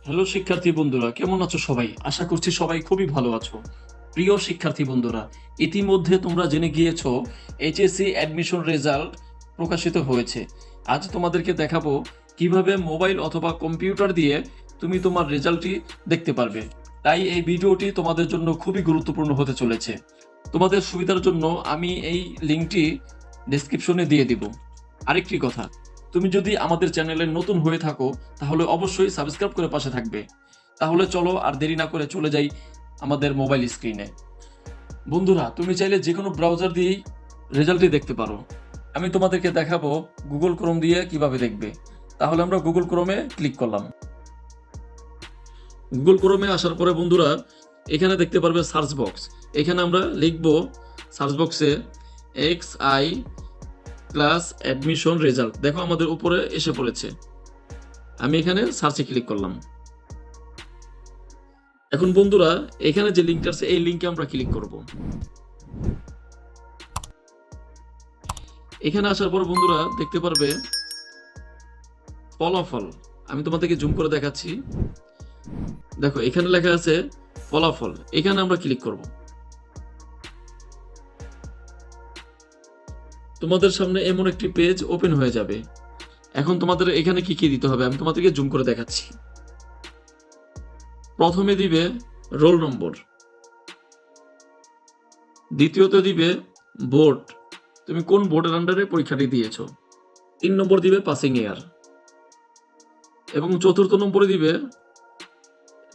Hello শিক্ষার্থী বন্ধুরা, কেমন আছো সবাই? আশা করছি সবাই খুবই ভালো আছো। প্রিয় শিক্ষার্থী বন্ধুরা, ইতিমধ্যে তোমরা জেনে গিয়েছো এইচএসসি অ্যাডমিশন রেজাল্ট প্রকাশিত হয়েছে। আজ তোমাদেরকে দেখাবো কিভাবে মোবাইল অথবা কম্পিউটার দিয়ে তুমি তোমার রেজাল্টটি দেখতে পারবে। তাই এই ভিডিওটি তোমাদের জন্য খুবই গুরুত্বপূর্ণ হতে চলেছে। তোমাদের সুবিধার জন্য আমি এই লিঙ্কটি ডেসক্রিপশনে দিয়ে দিব। আরেকটি কথা, তুমি যদি আমাদের চ্যানেলে নতুন হয়ে থাকো তাহলে অবশ্যই সাবস্ক্রাইব করে পাশে থাকবে। তাহলে চলো আর দেরি না করে চলে যাই আমাদের মোবাইল স্ক্রিনে। বন্ধুরা, তুমি চাইলে যে কোনো ব্রাউজার দিয়েই রেজাল্টটি দেখতে পারো। আমি তোমাদেরকে দেখাবো গুগল ক্রোম দিয়ে কিভাবে দেখবে। তাহলে আমরা গুগল ক্রোমে ক্লিক করলাম। গুগল ক্রোমে আসার পরে বন্ধুরা এখানে দেখতে পারবে সার্চ বক্স। এখানে আমরা লিখব সার্চ বক্সে XI ক্লাস অ্যাডমিশন রেজাল্ট। দেখো আমাদের উপরে এসে পড়েছে। আমি এখানে সার্চে ক্লিক করলাম। এখন বন্ধুরা এখানে যে লিঙ্কটা আছে এই লিঙ্কে আমরা ক্লিক করব। এখানে আসার পর বন্ধুরা দেখতে পারবে ফলাফল। আমি তোমাদেরকে জুম করে দেখাচ্ছি। দেখো এখানে লেখা আছে ফলাফল। এখানে আমরা ক্লিক করব। তোমাদের সামনে এমন একটি পেজ ওপেন হয়ে যাবে। এখন তোমাদের এখানে কি কি দিতে হবে আমি তোমাদেরকে জুম করে দেখাচ্ছি। প্রথমে দিবে রোল নম্বর, দ্বিতীয়তে দিবে বোর্ড, তুমি কোন বোর্ডের আন্ডারে পরীক্ষাটি দিয়েছো, 3 নম্বর দিবে পাসিং ইয়ার, এবং চতুর্থ নম্বরে দিবে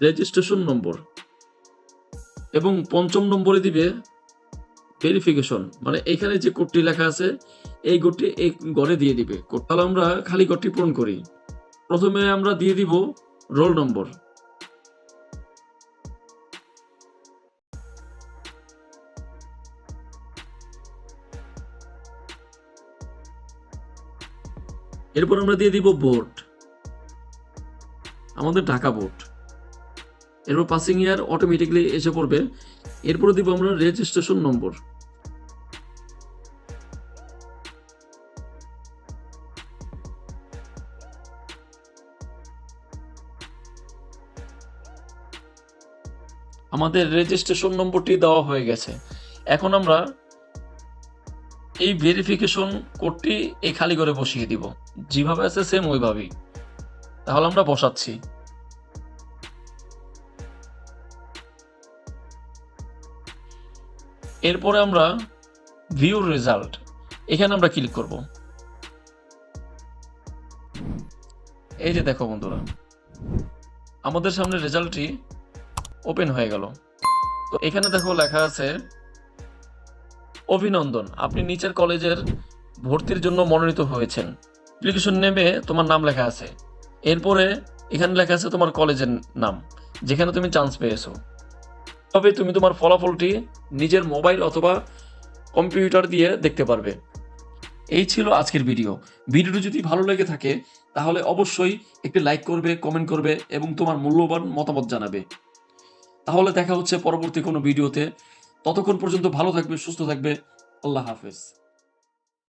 রেজিস্ট্রেশন নম্বর, এবং পঞ্চম নম্বরে দিবে ভেরিফিকেশন। মানে এখানে যে কোডটি লেখা আছে এই কোডটি এই ঘরে দিয়ে দিবে। তাহলে আমরা খালি কোডটি পূরণ করি। প্রথমে আমরা দিয়ে দিব রোল নম্বর, এরপর আমরা দিয়ে দিব বোর্ড, আমাদের ঢাকা বোর্ড, এরপর পাসিং ইয়ার অটোমেটিকলি এসে পড়বে। এরপর দিব আমরা রেজিস্ট্রেশন নম্বর, আমাদের রেজিস্ট্রেশন নম্বরটি দেওয়া হয়ে গেছে। এখন আমরা এই ভেরিফিকেশন কোডটি এই খালি করে বসিয়ে দিব, যেভাবে আছে সেম ওইভাবেই। তাহলে আমরা বসাচ্ছি। এরপরে আমরা ভিউ রেজাল্ট, এখানে আমরা ক্লিক করব। এই যে দেখো বন্ধুরা আমাদের সামনে রেজাল্টটি ওপেন হয়ে গেল। তো এখানে দেখো লেখা আছে অভিনন্দন, আপনি নিচের কলেজের ভর্তির জন্য মনোনীত হয়েছেন। অ্যাপ্লিকেশন নেমে তোমার নাম লেখা আছে। এরপরে এখানে লেখা আছে তোমার কলেজের নাম যেখানে তুমি চান্স পেয়েছো। তবে তুমি তোমার ফলাফলটি নিজের মোবাইল অথবা কম্পিউটার দিয়ে দেখতে পারবে। এই ছিল আজকের ভিডিও। ভিডিওটি যদি ভালো লেগে থাকে তাহলে অবশ্যই একটি লাইক করবে, কমেন্ট করবে এবং তোমার মূল্যবান মতামত জানাবে। তাহলে দেখা হচ্ছে পরবর্তী কোনো ভিডিওতে। ততক্ষণ পর্যন্ত ভালো থাকবে, সুস্থ থাকবে। আল্লাহ হাফেজ।